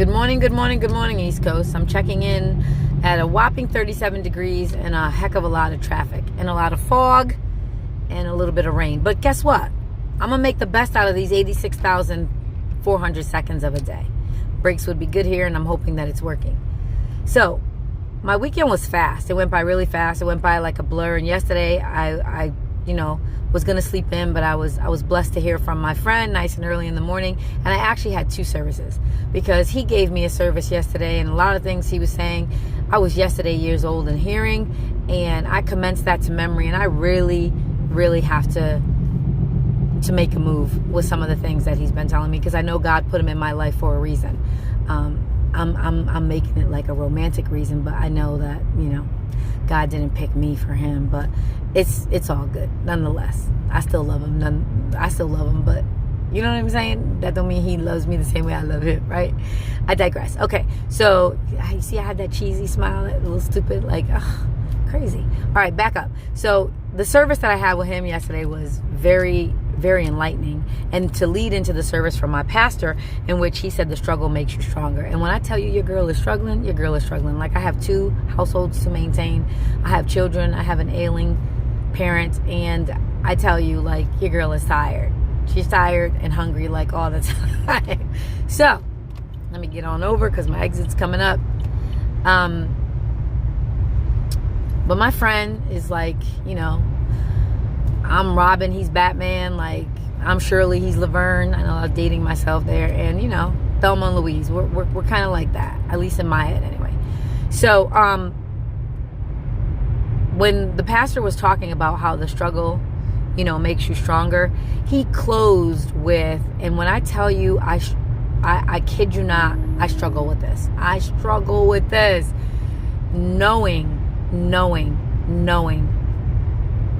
Good morning, good morning, good morning, East Coast. I'm checking in at a whopping 37 degrees and a heck of a lot of traffic and a lot of fog and a little bit of rain. But guess what? I'm going to make the best out of these 86,400 seconds of a day. Brakes would be good here, and I'm hoping that it's working. So, my weekend was fast. It went by really fast. It went by like a blur. And yesterday, I was going to sleep in, but I was blessed to hear from my friend nice and early in the morning. And I actually had two services because he gave me a service yesterday, and a lot of things he was saying, I was yesterday years old in hearing, and I commenced that to memory. And I really, really have to make a move with some of the things that he's been telling me, because I know God put him in my life for a reason. I'm making it like a romantic reason, but I know that, God didn't pick me for him, but it's all good. Nonetheless, I still love him. But you know what I'm saying? That don't mean he loves me the same way I love him, right? I digress. Okay. So you see, I had that cheesy smile, that little stupid, like, crazy. All right, back up. So the service that I had with him yesterday was very, very enlightening, and to lead into the service from my pastor, in which he said the struggle makes you stronger. And when I tell you your girl is struggling, your girl is struggling. Like, I have two households to maintain. I have children. I have an ailing parent, and I tell you, like, your girl is tired. She's tired and hungry, like, all the time. So let me get on over because my exit's coming up. But my friend is like, I'm Robin, he's Batman. Like, I'm Shirley, he's Laverne. I know I'm dating myself there. And, Thelma and Louise. We're kind of like that, at least in my head anyway. So, when the pastor was talking about how the struggle, makes you stronger, he closed with, and when I tell you, I kid you not, I struggle with this. I struggle with this. Knowing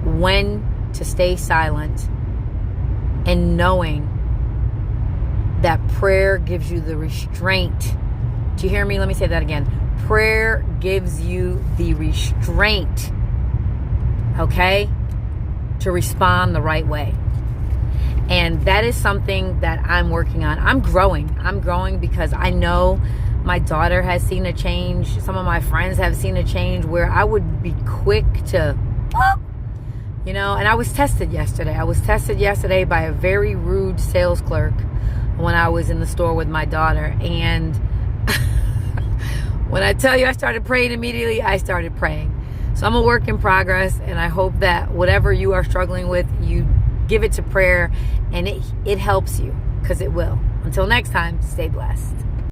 when to stay silent, and knowing that prayer gives you the restraint. Do you hear me? Let me say that again. Prayer gives you the restraint, okay, to respond the right way. And that is something that I'm working on. I'm growing because I know my daughter has seen a change. Some of my friends have seen a change where I would be quick to, and I was tested yesterday. I was tested yesterday by a very rude sales clerk when I was in the store with my daughter. And when I tell you I started praying immediately, I started praying. So I'm a work in progress, and I hope that whatever you are struggling with, you give it to prayer, and it helps you, because it will. Until next time, stay blessed.